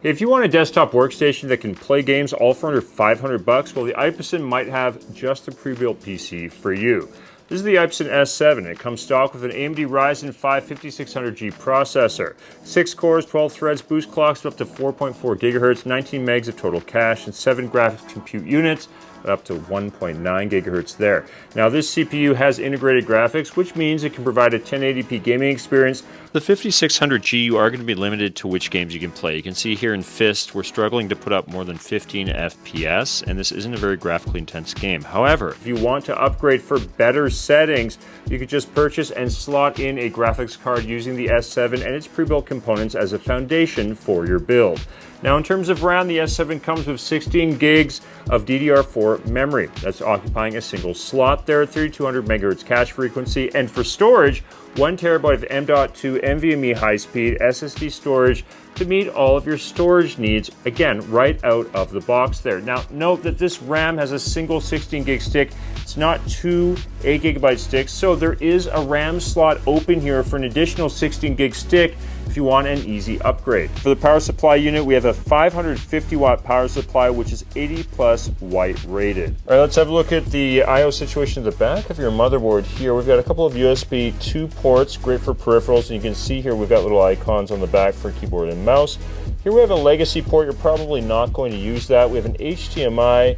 If you want a desktop workstation that can play games all for under $500, well, the IPASON might have just the pre-built PC for you. This is the IPASON S7. It comes stock with an AMD Ryzen 5 5600G processor. 6 cores, 12 threads, boost clocks up to 4.4 GHz, 19 megs of total cache, and 7 graphics compute units up to 1.9 gigahertz there. Now this CPU has integrated graphics, which means it can provide a 1080p gaming experience. The 5600G, you are going to be limited to which games you can play. You can see here in Fist, we're struggling to put up more than 15 FPS, and this isn't a very graphically intense game. However, if you want to upgrade for better settings, you could just purchase and slot in a graphics card using the S7 and its pre-built components as a foundation for your build. Now in terms of RAM, the S7 comes with 16 gigs of DDR4 memory. That's occupying a single slot there at 3200 MHz cache frequency. And for storage, 1 terabyte of M.2 NVMe high-speed SSD storage to meet all of your storage needs, again, right out of the box there. Now, note that this RAM has a single 16 gig stick. It's not two 8 gigabyte sticks, so there is a RAM slot open here for an additional 16 gig stick if you want an easy upgrade. For the power supply unit, we have a 550 watt power supply, which is 80 plus white rated. All right, let's have a look at the I/O situation at the back of your motherboard here. We've got a couple of USB 2 ports, great for peripherals, and you can see here we've got little icons on the back for keyboard and mouse. Here we have a legacy port. You're probably not going to use that. We have an HDMI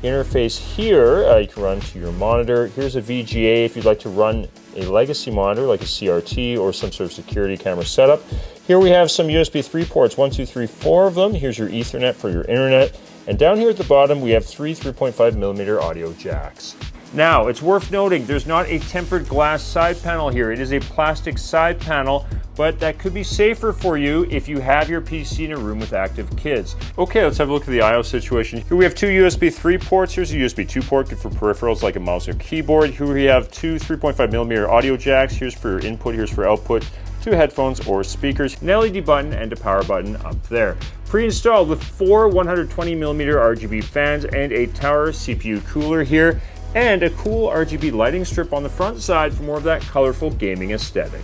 interface here. You can run to your monitor. Here's a VGA if you'd like to run a legacy monitor like a CRT or some sort of security camera setup. Here we have some USB 3 ports, 1, 2, 3, 4 of them. Here's your Ethernet for your internet. And down here at the bottom, we have 3 3.5mm audio jacks. Now, it's worth noting there's not a tempered glass side panel here. It is a plastic side panel, but that could be safer for you if you have your PC in a room with active kids. Okay, let's have a look at the I/O situation. Here we have 2 USB 3 ports. Here's a USB 2 port, good for peripherals like a mouse or keyboard. Here we have 2 3.5mm audio jacks. Here's for your input, here's for output. 2 headphones or speakers, an LED button and a power button up there. Pre-installed with 4 120mm RGB fans and a Tower CPU cooler here, and a cool RGB lighting strip on the front side for more of that colorful gaming aesthetic.